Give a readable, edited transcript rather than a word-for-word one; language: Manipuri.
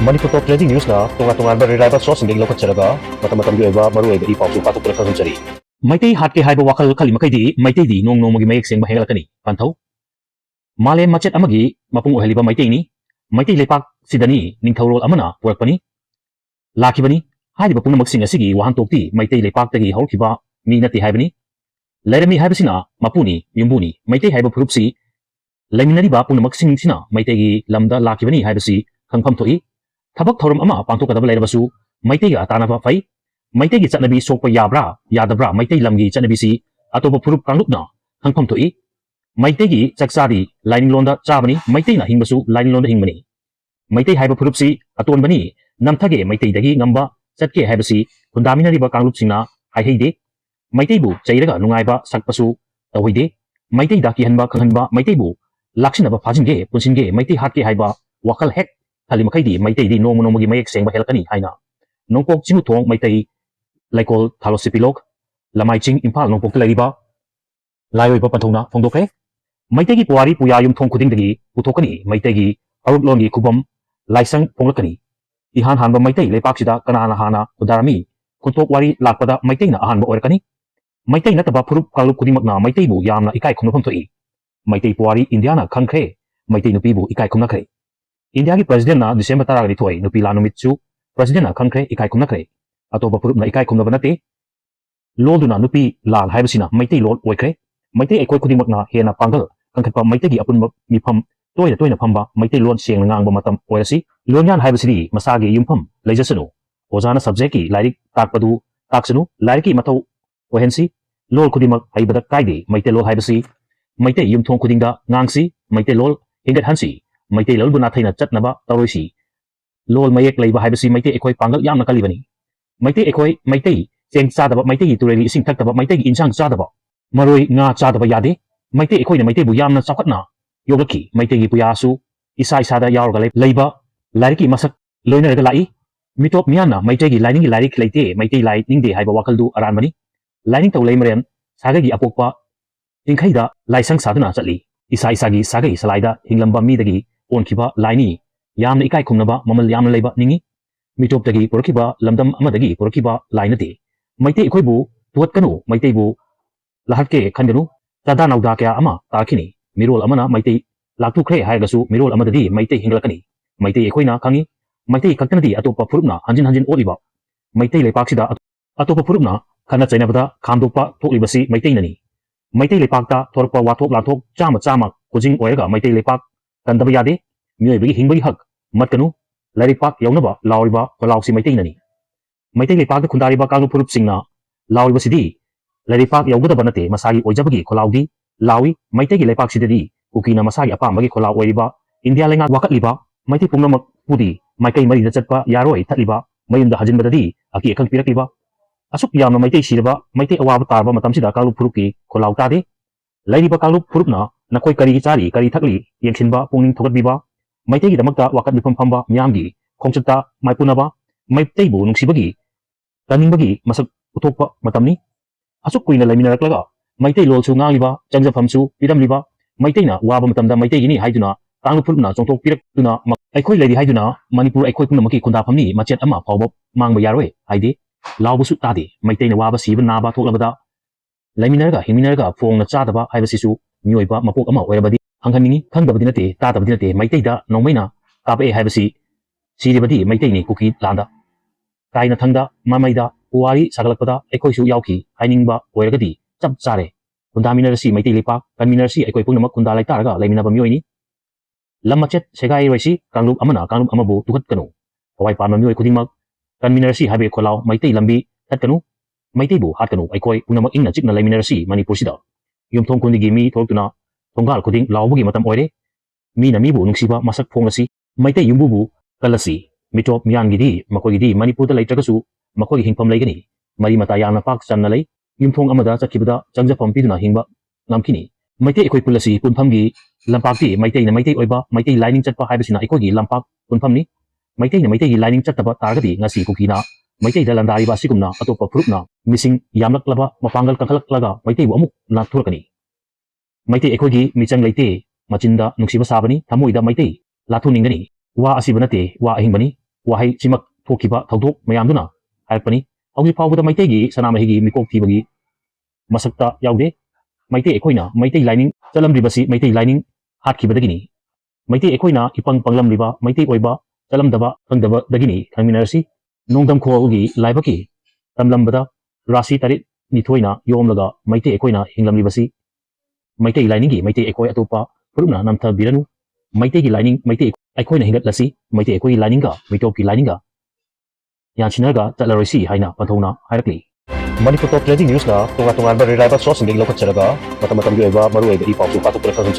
Manipur Top Trending News na tunga-tungan ba reliable source ng lokat saraga matamatang yoy ba maruay ga ipaw su patok pala kasunchari Meitei hat ke haiba wakal kalimakai di Meitei di nong nong magi mayek seng bahengalakani panthau Malem macet amagi mapung oheliba Meitei ni Meitei lepak sidani ningthaurol amana purakpani lakibani haiba pungnamak sing asigi wahantokti Meitei lepak tagi haukiba mi nati haibani Lerami haibasina mapuni yumbuni Meitei haiba phurupsi Leminariba pungnamak sing sina Meitei gi lamda lakibani haibasi khangpham thoi Thabak thorum ama pangthokadaba leirabasu Meitei ga tanaba fai Meitei gi chatnabi sokpa yabra yadabra Meitei lamgi chatnabi si atoba phurup kanglupna khangpham thoi Meitei gi chaksari lining londa chabani Meitei na hingbasu lining londa hingbani Meitei haiba phurup si aton bani namthage Meitei dagi ngamba chatke haibasi kundaminariba kanglup singna haiheide Meitei bu chairaga nungaiba sakpasu tawhide Meitei da kihanba khanghanba Meitei bu laksinaba phajinge punsinge Meitei hatke haiba wakal hek Tuhalikhei di Meitei di nong nong magi mayek seng bahelakani haina nongpok chimu thong Meitei laikol thalosipilok lamai ching impal nongpok tlaiba laioi ba panthongna phongdokhe Meitei gi puari puya yum thong khuding dagi puthokani Meitei gi aruk longi khubam laisang phonglakani ihan hanba Meitei lepak sida kana hana udarami kuntok wari lakpada Meitei na ahanba oirakani Meitei nataba phurup kalup kudingmakna Meitei bu yamna ikai khumnapham thoi Meitei puari Indiana khangkhre Meitei nupi bu ikai khumnakhre India ki president na December tara gani thoi nupi lanumit chu president na khangkhre ikai khumnakhre atoba phurup na ikai khumnaba nate loduna nupi lal haibasina Meitei lol oikhre Meitei ekoi khudingmakna hena pangal kangkhatpa Meitei gi apunba mifam toina phamba Meitei lon seng ngangba matam oirasi lonyan haibasidi masagi yumpham leijasanu ojana subject ki lairik takpadu taksanu lairiki mathau ohensi lol khudimak haibada kaide Meitei lol haibasi Meitei yumthong khudingda ngangsi Meitei lol hingat hansi Meitei lol buna thaina chatnaba taroisi lol mayek leiba haibasi Meitei ekoi pangal yamna kalibani Meitei ekoi Meitei cheng chadaba Meitei gi tureli ising thaktaba Meitei gi insang chadaba maroi nga chadaba yade Meitei ekoi na Meitei bu yamna chawkhatna yoglaki Meitei gi puyasu isa da yaurga leiba lairiki masak loinaraga lai mitop miana Meitei gi lining gi lairik leite Meitei lai ningde haiba wakaldu aranbani lining taw leimaren sagagi apokpa tingkhaida laisang saduna chatli isa gi sagai salaida hinglamba midagi onkiba laini yamna ikai khumnaba mamal yamna leiba ningi mitop dagi purakiba lamdam amadagi purakiba lainate Meitei ekoi bu tuhatkanu Meitei bu lahatke khandanu tada nauda kya ama tarkhini mirol amana Meitei laktukhre hairgasu mirol amadadi Meitei hinglakani Meitei ekoina khangi Meitei khaktanadi atopa phurupna hanjin oliba Meitei lepaksida atopa phurupna khana chainabada khamdokpa thoklibasi Meitei nani Meitei lepakta thorpa wathok lathok chama kujing oiraga Meitei lepak kandaba yade mioibagi hingbagi hak matkanu laripak yaunaba lauriba kolausi Meitei nani Meitei lepakta khundariba kanglu phurup singna lauriba sidi laripak yaugada banate masagi oijabagi kolaudi lawi Meitei gi lepak sidadi ukina masagi apambagi kolau oiriba India lenga wakatliba Meitei pungnamak pudi Maikai marida chatpa yaroi thatliba mayunda hajinbadadi aki ekhang pirakliba asuk yamna Meitei siraba Meitei awaba tarba matamsida kanglu phuruki kolau tade lairiba kanglu phurupna nakoi kari chari kari thakli yengsinba pungning thogatbiba Meitei gi damakta wakat mifam phamba miyamgi khongchata maipunaba Meitei bu nungsibagi taningbagi masak uthokpa matamni asuk kuina laiminaraklaga Meitei lol su ngangliba changjafamsu piramliba Meiteina waba matamda Meitei gini haiduna kanglu phurupna chongtok pirakduna aikoi leidi haiduna Manipur aikoi punamaki khundaphamni machet ama phawba mangba yaroi haide lawbusu tade Meiteina waba siba naba thoklabada laiminaraga himinaraga phongna chadaba haibasisu mioiba mapok ama oirabadi hanghaningi khangdabadi nate tadabadi nate Meitei da nongmaina kabe haibasi siribadi Meitei ni kuki landa kaina thangda mamaida puari sagalakpada ekoisu yauki hainingba oiragadi chap chare kundaminarasi Meitei lepak kanminarasi ekoi pungnamak kundalai taraga laiminaba mioini lamachet segai roisi kanglup amabu tuhatkanu hawai panma mioi khudingmak kanminarasi habe kholau Meitei lambi thatkanu Meitei bu hatkanu aikoi pungnamak ingna chikna laiminarasi Manipur sida yumthong kundigi mi thortuna thonggal khuding lawbugi matam oire mina mibu nungsiba masak phonglasi Meitei yumbubu kalasi mitop miyangidi makogidi Manipur da leitragasu makoi hingpham leigani mari mata yangna pak channa lei yumthong amada chakhibada changjafam piduna hingba ngamkini Meitei ekoi pulasi punphamgi lampakti Meitei na Meitei oiba Meitei lining chatpa haibasina ekogi lampak punphamni Meitei na Meitei gi lining chattaba targadi ngasi kukina Meitei da landari ba sigumna atopa phurupna missing yamlaklaba mapangal kangkhalaklaga Meitei bu amuk nathurakani Meitei ekogi michang leite machinda nungsiba sabani thamoida Meitei lathu ningani wa asiba nate wa ahingbani wahai simak thokiba thaudok mayamduna hairpani hauji phawbada maitei gi sanamahi mikok thibagi masakta yaude maitei ekoina maitei lining chalamribasi maitei lining hatkibadagini maitei ekoina ipang panglamriba maitei oiba chalamdaba khangdaba dagini khangminarasi nongdam khogi laibaki tamlambada rasi tarit nithoina yomlaga maitei ekoina hinglamribasi maitei lining gi maitei ekoi atopa purumna namtha biranu maitei gi lining maitei ekoina hingatlasi maitei ekoi lining ga mitop ki lining ga yanchinaga tatlaroisi haina Panthouna hairakli Manipur Top Trending News na tunga-tungan ba reliable source ng lokat saraga matam-matam yung iba maru iba ipaw so patok pala